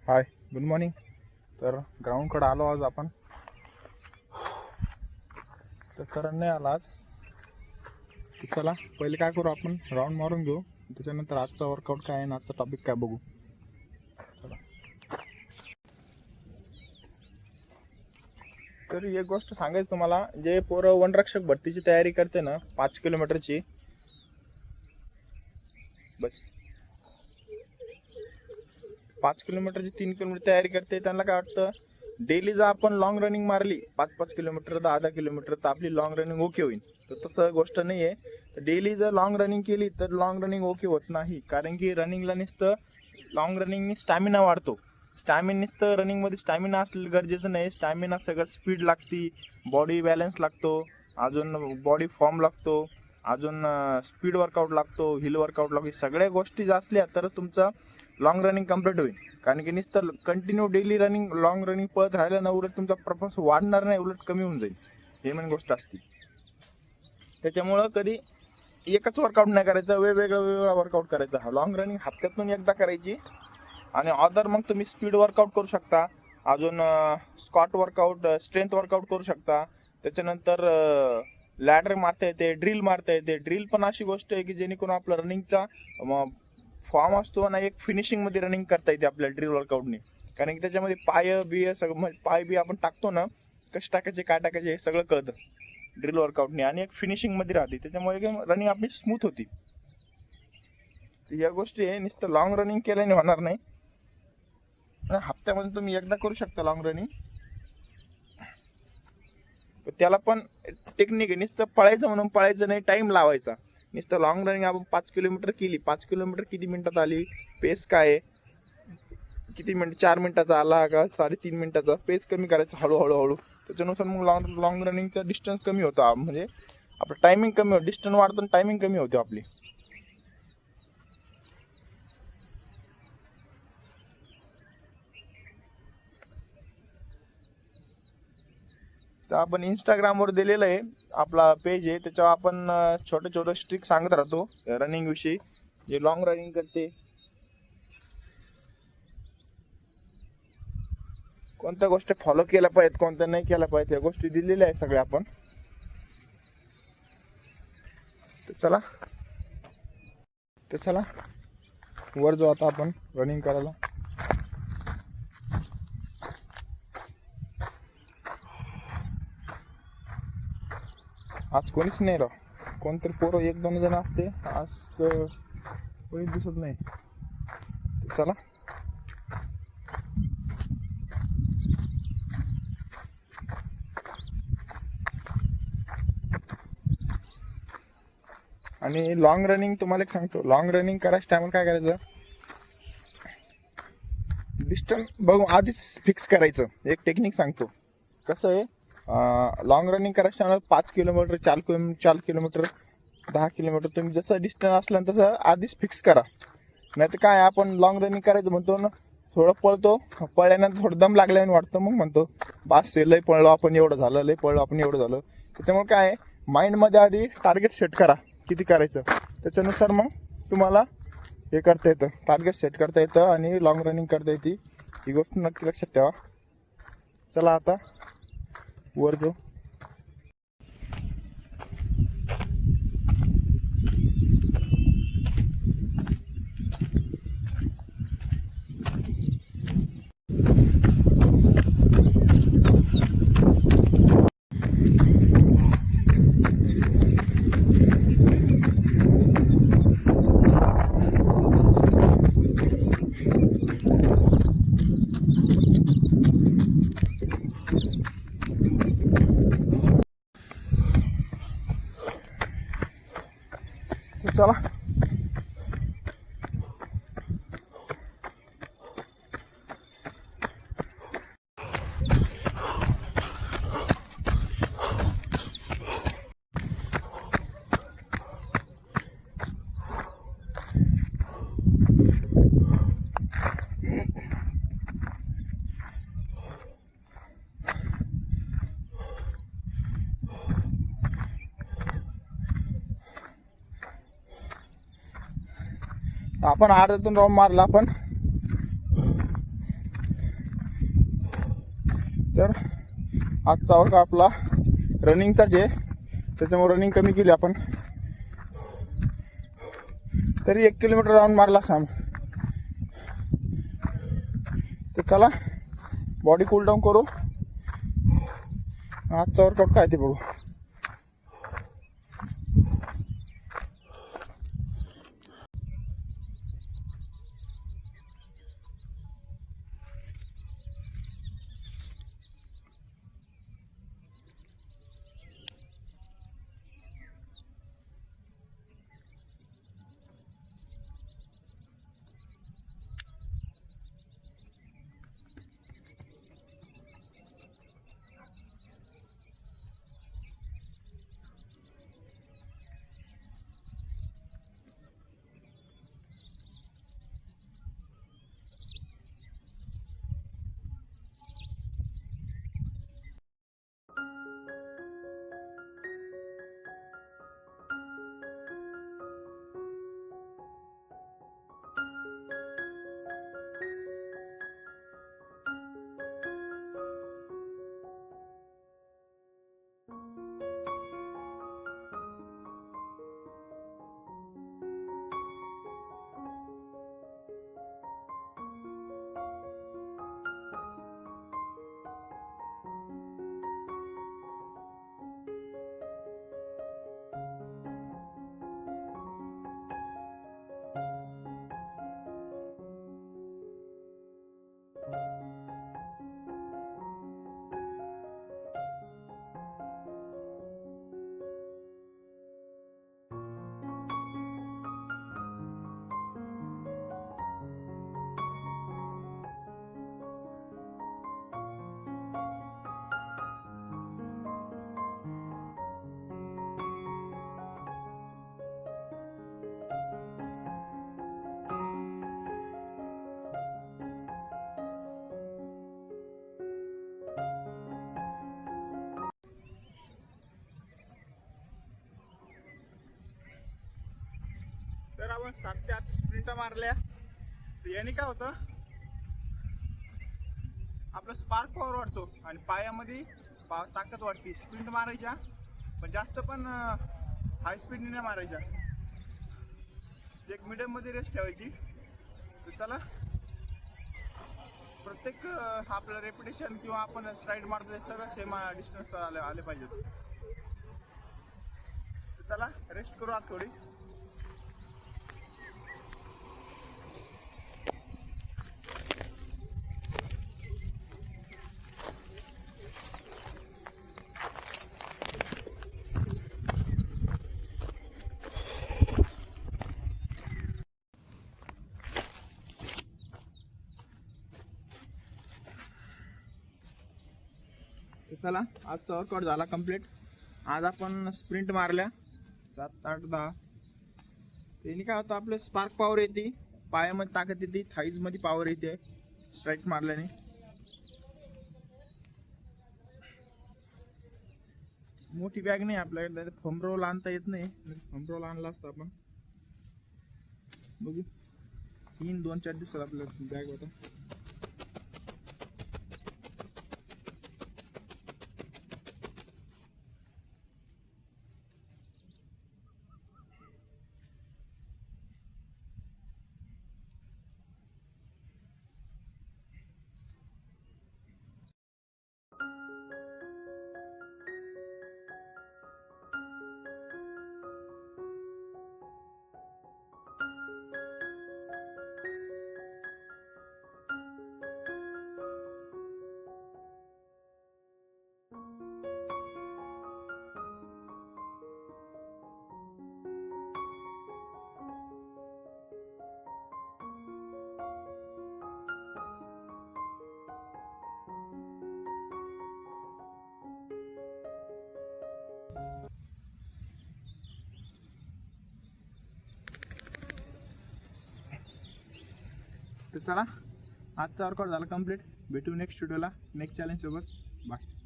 हाय, good morning. तर ग्राउंडकडे आलो आज आपण. तर करण नाही आला आज. तर चला पहिले काय करू, आपण राऊंड मारून घेऊ. त्याच्यानंतर आजचा वर्कआउट काय आहे आणि आजचा टॉपिक काय बघू. चला. तर एक गोष्ट सांगायचं तुम्हाला, जे पोरं वनरक्षक भरतीची तयारी करते ना 5 किलोमीटरची, बस 5 किलोमीटरची 3 किलोमीटर तयारी करते, त्यांना काय वाटतं डेली जर आपण लॉंग रनिंग मारली 5-5 किलोमीटर 10-10 किलोमीटर तर आपली लॉंग रनिंग ओके होईल. तर तसं गोष्ट नाही आहे. तर डेली जर लॉंग रनिंग केली तर लॉंग रनिंग ओके होत नाही. कारण की रनिंगला नुसतं लॉंग रनिंगनी स्टॅमिना वाढतो. नुसतं रनिंगमध्ये स्टॅमिना असलेलं गरजेचं नाही. स्टॅमिना सगळं स्पीड लागती, बॉडी बॅलन्स लागतो, अजून बॉडी फॉर्म लागतो, अजून स्पीड वर्कआउट लागतो, हिल वर्कआउट लागतो. सगळ्या गोष्टी जर असल्या तर तुमचं लॉंग रनिंग कम्प्लीट होईल. कारण की नुसतं continue daily running long running पळत राहिलं ना, उलट तुमचा परफॉर्मन्स वाढणार नाही, उलट कमी होऊन जाईल. हे मेन गोष्ट असते. त्याच्यामुळं कधी एकच वर्कआउट नाही करायचं, वेगवेगळा वर्कआउट करायचा. लॉंग रनिंग हप्त्यातून एकदा करायची. आणि अदर मग तुम्ही स्पीड वर्कआउट करू शकता, अजून स्क्वॉट वर्कआउट, स्ट्रेंथ वर्कआउट करू शकता. त्याच्यानंतर लॅडर मारता येते, ड्रिल मारता येते. ड्रिल पण अशी गोष्ट आहे की जेणेकरून आपला रनिंगचा फॉर्म असतो आणि एक फिनिशिंगमध्ये रनिंग करता येते आपल्याला ड्रिल वर्कआउटने. कारण की त्याच्यामध्ये पाय सगळं पाय बी आपण टाकतो ना, कसे टाकायचे काय टाकायचे हे सगळं कळतं ड्रिल वर्कआउटने. आणि एक फिनिशिंगमध्ये राहते, त्याच्यामुळे रनिंग आपली स्मूथ होती. या गोष्टी आहे, नुसतं लॉंग रनिंग केल्याने होणार नाही. हप्त्यामध्ये तुम्ही एकदा करू शकता लॉंग रनिंग. त्याला पण टेक्निक आहे. नुसतं पळायचं म्हणून पळायचं नाही, टाइम लावायचा. नुसतं लॉंग रनिंग आपण 5 किलोमीटर केली, 5 किलोमीटर किती मिनिटात आली, पेस काय आहे, किती मिनिट, 4 मिनिटाचा आला का 3.5 मिनिटाचा, पेस कमी करायचा हळूहळू. त्याच्यानुसार मग लॉंग रनिंगचा डिस्टन्स कमी होता, म्हणजे आपलं टायमिंग कमी होतं. डिस्टन्स वाढतो आणि टायमिंग कमी होते आपली. तर आपण इंस्टाग्रामवर दिलेलं आहे, आपला पेज आहे, त्याच्यावर आपण छोटे छोटे स्ट्रिक सांगत राहतो रनिंग विषयी. जे लॉंग रनिंग करते, कोणत्या गोष्टी फॉलो केल्या पाहिजेत, कोणत्या नाही केल्या पाहिजेत, या गोष्टी दिलेल्या आहे सगळ्या आपण. तर चला वर जाऊ आता आपण रनिंग करायला. आज कोणीच नाही राव, कोणतरी पोरं 1-2 जण असते, आज कोणीच दिसत नाही. चला. आणि लॉंग रनिंग तुम्हाला एक सांगतो, लॉंग रनिंग करायच्या टायमाला काय करायचं, डिस्टन्स बघू आधीच फिक्स करायचं. एक टेक्निक सांगतो कसं आहे. लॉंग रनिंग करायच्या टायमाला 5 किलोमीटर 4 किलोमीटर 10 किलोमीटर तुम्ही जसं डिस्टन्स असलं तसं आधीच फिक्स करा. नाही तर काय, आपण लॉंग रनिंग करायचं म्हणतो ना, थोडं पळतो, पळल्यानंतर थोडं दम लागल्याने वाटतं, मग म्हणतो बास लय पळलो आपण, एवढं झालं, लय पळलो आपण, एवढं झालं. त्याच्यामुळे काय आहे, माइंडमध्ये आधी टार्गेट सेट करा किती करायचं, त्याच्यानुसार मग तुम्हाला हे करता येतं, टार्गेट सेट करता येतं आणि लॉंग रनिंग करता येते. ही गोष्ट नक्की लक्षात ठेवा. चला आता वर जाऊ. चला आपण अर्ध्यातून राऊंड मारला आपण. तर आजचा वर्क आपला रनिंगचाच आहे, त्याच्यामुळे रनिंग कमी केली आपण. तरी 1 किलोमीटर राऊंड मारला साम. तर चला बॉडी कूल डाऊन करू. आजचा वर्कआउट काय ते बघू. तर आपण 7 ते 8 स्प्रिंट मारल्या. तर याने काय होतं, आपला स्पार्क पॉवर वाढतो आणि पायामध्ये ताकद वाढते. स्प्रिंट मारायच्या पण जास्त पण हाय स्पीडने नाही मारायच्या, एक मिडियम मध्ये रेस्ट ठेवायची. तर चला प्रत्येक आपलं रेपिटेशन किंवा आपण स्ट्राईड मारतो ते सगळं सेम डिस्टन्स आले पाहिजेत. तर चला रेस्ट करू आज थोडी. चला आजचा वर्कआउट झाला कंप्लीट. आज आपण स्प्रिंट मारल्या 7, 8, 10. त्याने काय होतं, आपलं स्पार्क पॉवर येते, पायामध्ये ताकद येते, थाईज मध्ये पॉवर येते स्ट्राईक मारल्याने. मोठी बॅग नाही आपल्याकडे, फम रोल आणता येत नाही. फम रोल आणला असता आपण. बघू 2-4 दिवसात आपलं बॅग होता. तर चला आजचा वर्कआउट झाला कंप्लीट. भेटू नेक्स्ट व्हिडिओला नेक्स्ट चॅलेंज सोबत. बाय.